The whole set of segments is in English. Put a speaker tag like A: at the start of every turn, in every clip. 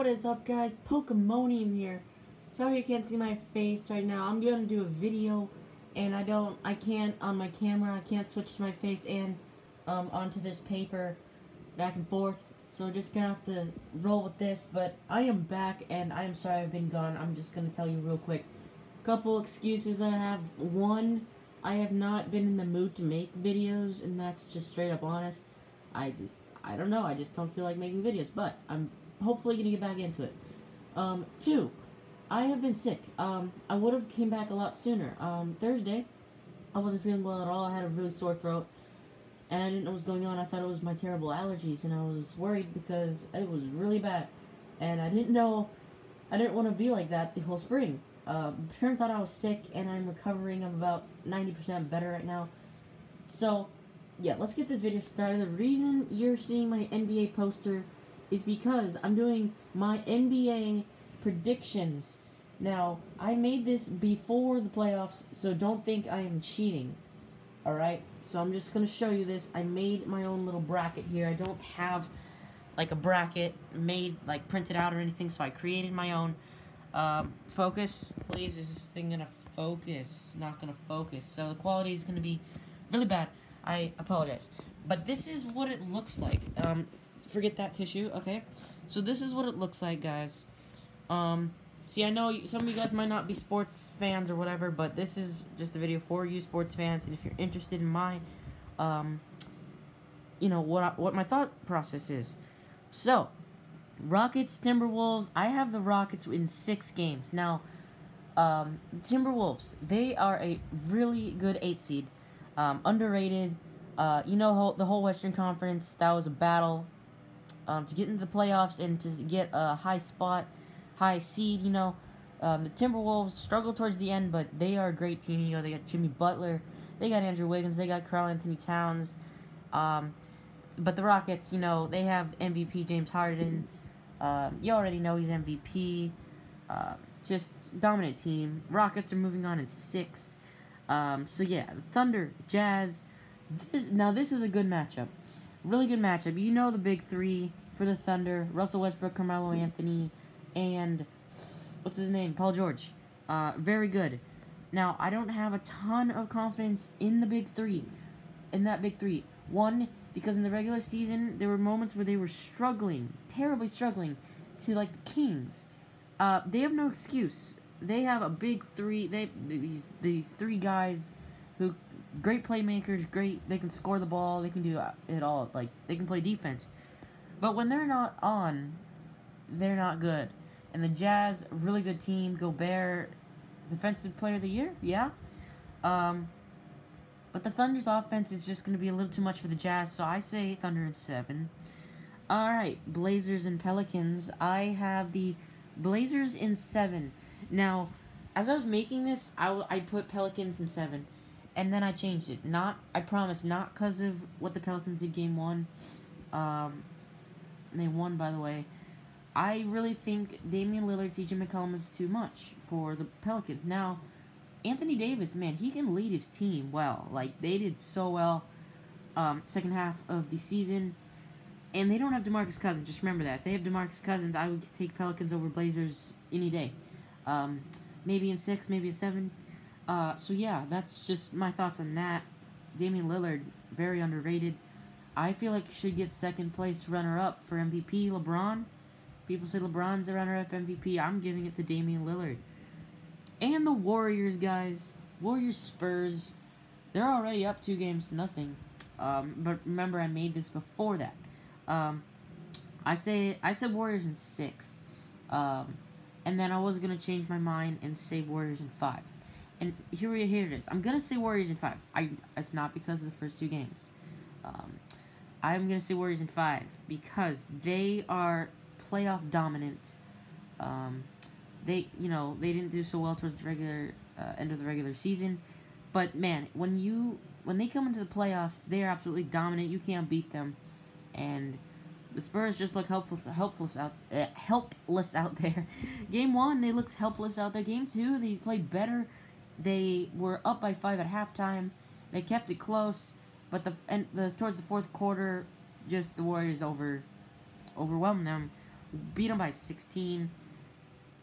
A: what is up, guys? Pokemonium here. Sorry you can't see my face right now. I'm gonna do a video, and I can't on my camera. I can't switch to my face and onto this paper back and forth. So we're just gonna have to roll with this. But I am back, and I am sorry I've been gone. I'm just gonna tell you real quick. Couple excuses I have. One, I have not been in the mood to make videos, and that's just straight up honest. I don't know, I just don't feel like making videos, but I'm hopefully gonna get back into it. Two, I have been sick. I would have came back a lot sooner. Thursday, I wasn't feeling well at all. I had a really sore throat, and I didn't know what was going on. I thought it was my terrible allergies, and I was worried because it was really bad, and I didn't want to be like that the whole spring. Turns out I was sick, and I'm recovering. I'm about 90% better right now. So, yeah, let's get this video started. The reason you're seeing my NBA poster is because I'm doing my NBA predictions. Now, I made this before the playoffs, so don't think I am cheating. Alright? So I'm just going to show you this. I made my own little bracket here. I don't have, like, a bracket made, like, printed out or anything, so I created my own. Focus. Please, is this thing going to focus? Not going to focus. So the quality is going to be really bad. I apologize. But this is what it looks like. Forget that tissue, okay? So this is what it looks like, guys. See, I know some of you guys might not be sports fans or whatever, but this is just a video for you sports fans, and if you're interested in my, you know, what my thought process is. So, Rockets, Timberwolves, I have the Rockets in 6 games. Now, Timberwolves, they are a really good 8 seed. Underrated. You know, the whole Western Conference, that was a battle to get into the playoffs and to get a high seed, you know. The Timberwolves struggled towards the end, but they are a great team. You know, they got Jimmy Butler, they got Andrew Wiggins, they got Karl-Anthony Towns. But the Rockets, you know, they have MVP James Harden. You already know he's MVP. Just dominant team. Rockets are moving on in 6. So yeah, the Thunder, Jazz. This is a good matchup. Really good matchup. You know the big 3 for the Thunder. Russell Westbrook, Carmelo Anthony, and what's his name? Paul George. Very good. Now, I don't have a ton of confidence in the big 3. In that big 3. One, because in the regular season, there were moments where they were struggling, terribly struggling, to like the Kings. They have no excuse. They have a big 3. These 3 guys who great playmakers, they can score the ball, they can do it all. Like, they can play defense. But when they're not on, they're not good. And the Jazz, really good team. Gobert, defensive player of the year, yeah. But the Thunder's offense is just going to be a little too much for the Jazz, so I say Thunder in 7. Alright, Blazers and Pelicans. I have the Blazers in 7. Now, as I was making this, I put Pelicans in 7. And then I changed it. I promise, not because of what the Pelicans did game 1. They won, by the way. I really think Damian Lillard, CJ McCollum is too much for the Pelicans. Now, Anthony Davis, man, he can lead his team well. Like, they did so well second half of the season. And they don't have DeMarcus Cousins. Just remember that. If they have DeMarcus Cousins, I would take Pelicans over Blazers any day. Maybe in 6, maybe in 7. So yeah, that's just my thoughts on that. Damian Lillard, very underrated. I feel like he should get second place runner-up for MVP. LeBron. People say LeBron's the runner-up MVP. I'm giving it to Damian Lillard. And the Warriors, guys. Warriors Spurs. They're already up 2-0. But remember, I made this before that. I said Warriors in 6. And then I was gonna change my mind and say Warriors in 5. And here it is. I'm gonna say Warriors in 5. It's not because of the first 2 games. I'm gonna say Warriors in 5 because they are playoff dominant. They didn't do so well towards the regular end of the regular season, but man, when they come into the playoffs, they are absolutely dominant. You can't beat them, and the Spurs just look helpless out there. Game 1, they looked helpless out there. Game 2, they played better. They were up by 5 at halftime. They kept it close, but towards the fourth quarter, just the Warriors overwhelmed them. beat them by 16.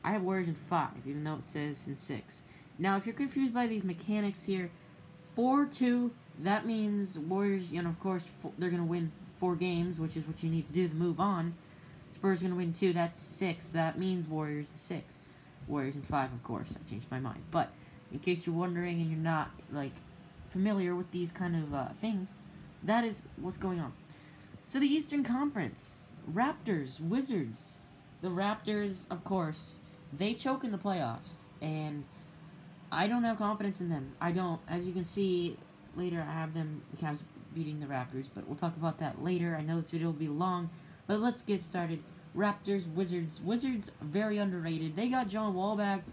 A: I have Warriors in 5, even though it says in 6. Now, if you're confused by these mechanics here, 4-2, that means Warriors, of course, they're going to win 4 games, which is what you need to do to move on. Spurs going to win 2, that's 6. That means Warriors in 6. Warriors in 5, of course. I changed my mind. But, in case you're wondering and you're not, familiar with these kind of things, that is what's going on. So, the Eastern Conference. Raptors, Wizards. The Raptors, of course, they choke in the playoffs, and I don't have confidence in them. I don't. As you can see, later I have the Cavs beating the Raptors, but we'll talk about that later. I know this video will be long, but let's get started. Raptors, Wizards. Wizards, very underrated. They got John Wall back.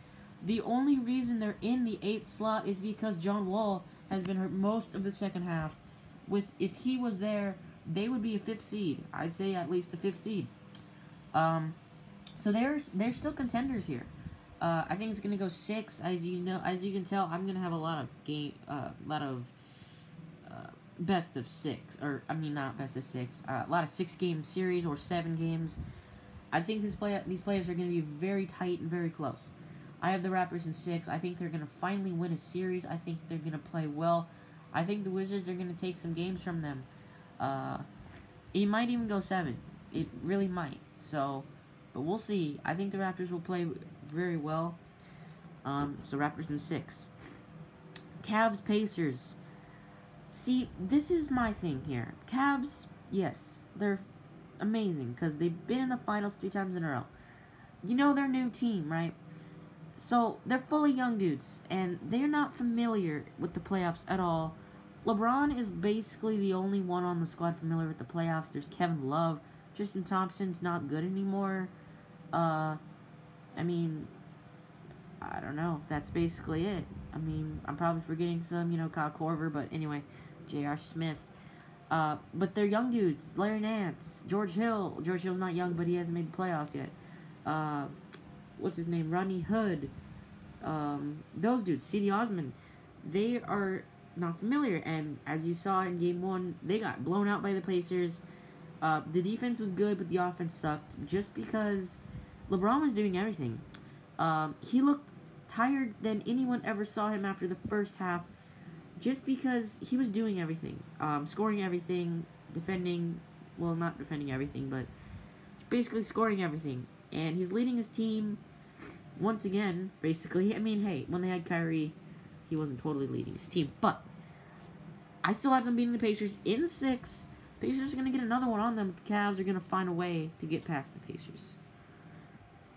A: The only reason they're in the 8th slot is because John Wall has been hurt most of the second half. If he was there, they would be a 5th seed. I'd say at least a 5th seed. So they're still contenders here. I think it's gonna go 6. As you can tell, I'm gonna have a lot of best of 6, or I mean not best of 6. A lot of 6-game series or 7 games. I think these playoffs are gonna be very tight and very close. I have the Raptors in 6. I think they're gonna finally win a series. I think they're gonna play well. I think the Wizards are gonna take some games from them. It might even go 7. It really might. So, but we'll see. I think the Raptors will play very well. So Raptors in 6. Cavs, Pacers. See, this is my thing here. Cavs, yes, they're amazing because they've been in the finals 3 times in a row. You know their new team, right? So they're full of young dudes, and they're not familiar with the playoffs at all. LeBron is basically the only one on the squad familiar with the playoffs. There's Kevin Love. Tristan Thompson's not good anymore. I mean, I don't know. That's basically it. I mean, I'm probably forgetting some, Kyle Korver, but anyway, J.R. Smith. But they're young dudes. Larry Nance, George Hill. George Hill's not young, but he hasn't made the playoffs yet. What's his name? Rodney Hood. Those dudes. C.D. Osman. They are not familiar, and as you saw in Game 1, they got blown out by the Pacers. The defense was good, but the offense sucked, just because LeBron was doing everything. He looked tired than anyone ever saw him after the first half, just because he was doing everything. Scoring everything, defending, well, not defending everything, but basically scoring everything. And he's leading his team once again, basically. I mean, hey, when they had Kyrie, he wasn't totally leading his team, but I still have them beating the Pacers in 6. Pacers are going to get another one on them, but the Cavs are going to find a way to get past the Pacers.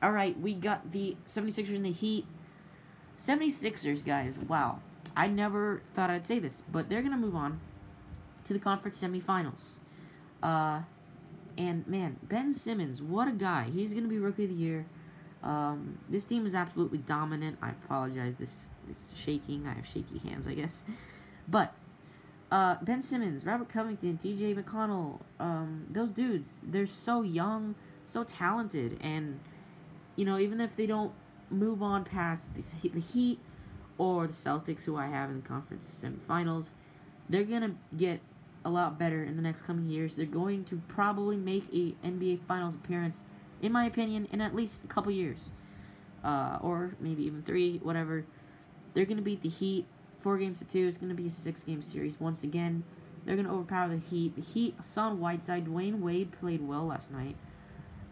A: Alright, we got the 76ers and the Heat. 76ers, guys, wow. I never thought I'd say this, but they're going to move on to the conference semifinals. And, man, Ben Simmons, what a guy. He's going to be Rookie of the Year. This team is absolutely dominant. I apologize, this is shaking. I have shaky hands, I guess. But Ben Simmons, Robert Covington, TJ McConnell, those dudes, they're so young, so talented, and, even if they don't move on past the Heat or the Celtics, who I have in the conference semifinals, they're going to get a lot better in the next coming years. They're going to probably make a NBA Finals appearance, in my opinion, in at least a couple years, or maybe even 3, whatever. They're going to beat the Heat 4-2. It's going to be a 6-game series once again. They're going to overpower the Heat. The Heat, Hassan Whiteside, Dwayne Wade played well last night.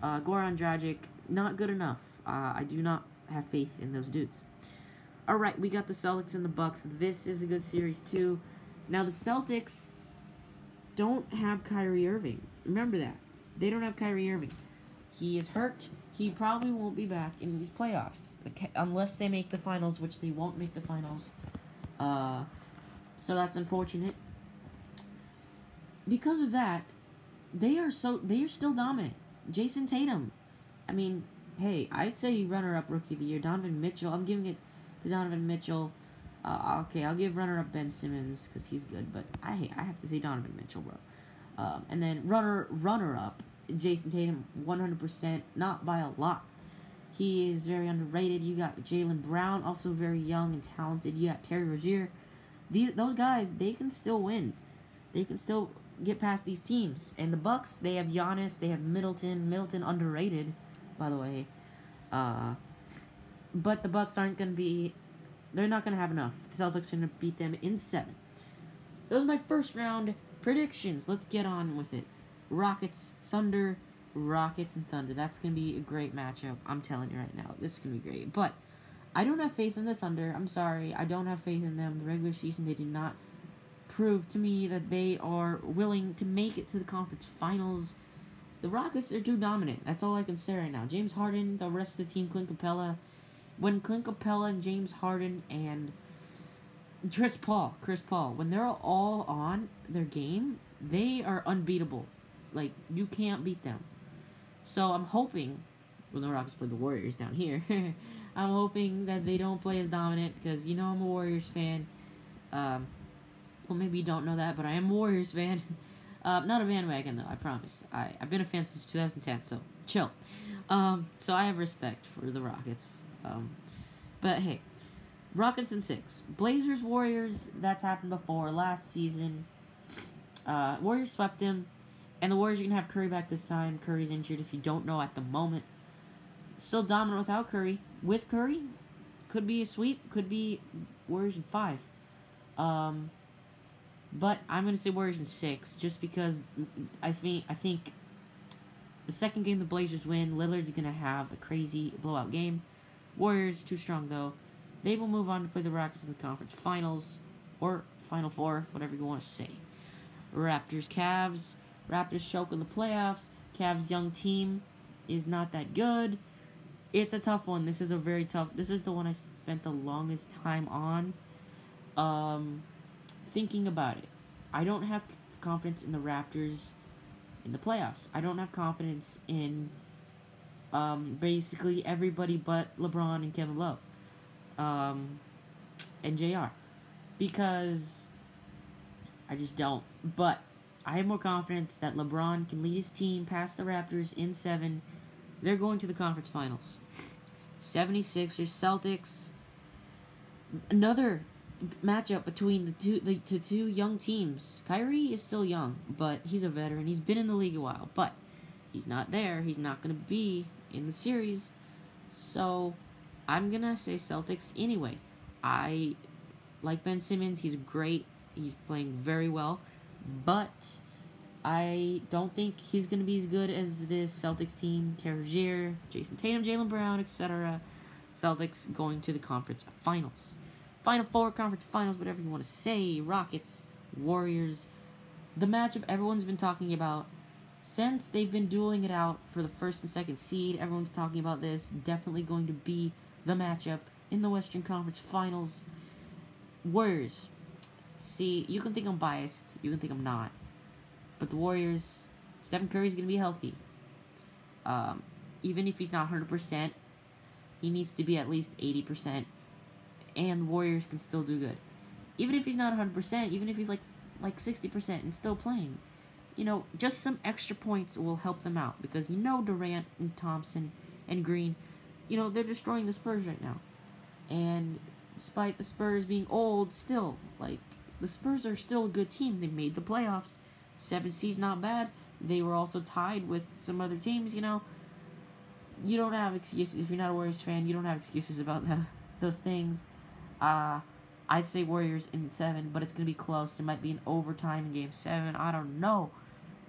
A: Goran Dragic, not good enough. I do not have faith in those dudes. Alright, we got the Celtics and the Bucks. This is a good series, too. Now, the Celtics don't have Kyrie Irving. Remember that. They don't have Kyrie Irving. He is hurt. He probably won't be back in these playoffs, unless they make the finals, which they won't make the finals. So that's unfortunate. Because of that, they are still dominant. Jason Tatum, I mean, hey, I'd say runner-up Rookie of the Year. Donovan Mitchell, I'm giving it to Donovan Mitchell. Okay, I'll give runner-up Ben Simmons, because he's good, but I have to say Donovan Mitchell, bro. And then runner-up, Jason Tatum, 100%, not by a lot. He is very underrated. You got Jaylen Brown, also very young and talented. You got Terry Rozier. Those guys, they can still win. They can still get past these teams. And the Bucks, they have Giannis, they have Middleton. Middleton underrated. by the way. But the Bucks aren't going to be... They're not going to have enough. The Celtics are going to beat them in 7. Those are my first round predictions. Let's get on with it. Rockets, Thunder, Rockets, and Thunder. That's going to be a great matchup. I'm telling you right now. This is going to be great. But I don't have faith in the Thunder. I'm sorry. I don't have faith in them. The regular season, they did not prove to me that they are willing to make it to the conference finals. The Rockets, they're too dominant. That's all I can say right now. James Harden, the rest of the team, Clint Capella. When Clint Capella and James Harden and Chris Paul, when they're all on their game, they are unbeatable. Like, you can't beat them. So I'm hoping, when the Rockets play the Warriors down here, I'm hoping that they don't play as dominant, because, you know, I'm a Warriors fan. Well, maybe you don't know that, but I am a Warriors fan. Not a bandwagon, though, I promise. I've been a fan since 2010, so chill. So I have respect for the Rockets. But hey, Rockets in 6. Blazers, Warriors, that's happened before. Last season, Warriors swept them, and the Warriors are going to have Curry back this time. Curry's injured, if you don't know at the moment. Still dominant without Curry. With Curry, could be a sweep, could be Warriors in 5. But I'm going to say Warriors in 6, just because I think the second game the Blazers win, Lillard's going to have a crazy blowout game. Warriors, too strong, though. They will move on to play the Rockets in the conference finals, or Final Four, whatever you want to say. Raptors, Cavs. Raptors choke in the playoffs. Cavs' young team is not that good. It's a tough one. This is a very tough... This is the one I spent the longest time on. Thinking about it. I don't have confidence in the Raptors in the playoffs. I don't have confidence in... basically everybody but LeBron and Kevin Love, and JR, because I just don't. But I have more confidence that LeBron can lead his team past the Raptors in 7. They're going to the conference finals. 76ers, Celtics. Another matchup between the two young teams. Kyrie is still young, but he's a veteran. He's been in the league a while, but he's not there. He's not going to be in the series. So, I'm going to say Celtics anyway. I like Ben Simmons. He's great. He's playing very well. But I don't think he's going to be as good as this Celtics team. Terry Rozier, Jason Tatum, Jaylen Brown, etc. Celtics going to the conference finals. Final Four, conference finals, whatever you want to say. Rockets, Warriors. The matchup everyone's been talking about. Since they've been dueling it out for the first and second seed, everyone's talking about this. Definitely going to be the matchup in the Western Conference Finals. Warriors. See, you can think I'm biased. You can think I'm not. But the Warriors, Stephen Curry's going to be healthy. Even if he's not 100%, he needs to be at least 80%. And the Warriors can still do good. Even if he's not 100%, even if he's like 60% and still playing. You know, just some extra points will help them out. Because you know Durant and Thompson and Green, you know, they're destroying the Spurs right now. And despite the Spurs being old, still, like, the Spurs are still a good team. They made the playoffs. 7 seed's not bad. They were also tied with some other teams, you know. You don't have excuses. If you're not a Warriors fan, you don't have excuses about those things. I'd say Warriors in 7, but it's going to be close. It might be an overtime in Game 7. I don't know.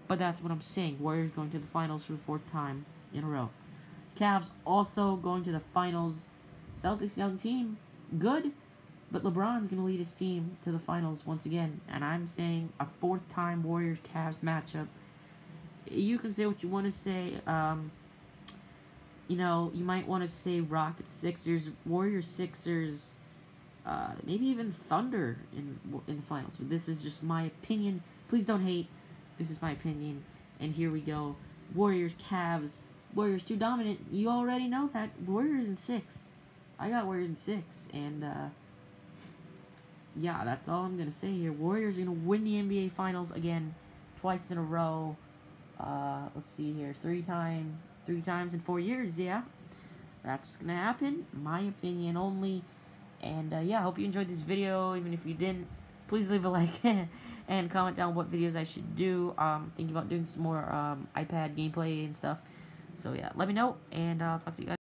A: But that's what I'm saying. Warriors going to the finals for the 4th time in a row. Cavs also going to the finals. Celtics young team, good. But LeBron's going to lead his team to the finals once again. And I'm saying a 4th time Warriors-Cavs matchup. You can say what you want to say. You know, you might want to say Rockets-Sixers, Warriors-Sixers, maybe even Thunder in the finals. But this is just my opinion. Please don't hate. This is my opinion. And here we go. Warriors-Cavs. Warriors too dominant. You already know that. Warriors in 6. I got Warriors in 6. And, yeah, that's all I'm going to say here. Warriors are going to win the NBA Finals again. Twice in a row. Let's see here. 3 times in 4 years, yeah. That's what's going to happen. My opinion only. And, yeah, I hope you enjoyed this video. Even if you didn't, please leave a like and comment down what videos I should do. Thinking about doing some more iPad gameplay and stuff.
B: So yeah, let me know, and I'll talk to you guys.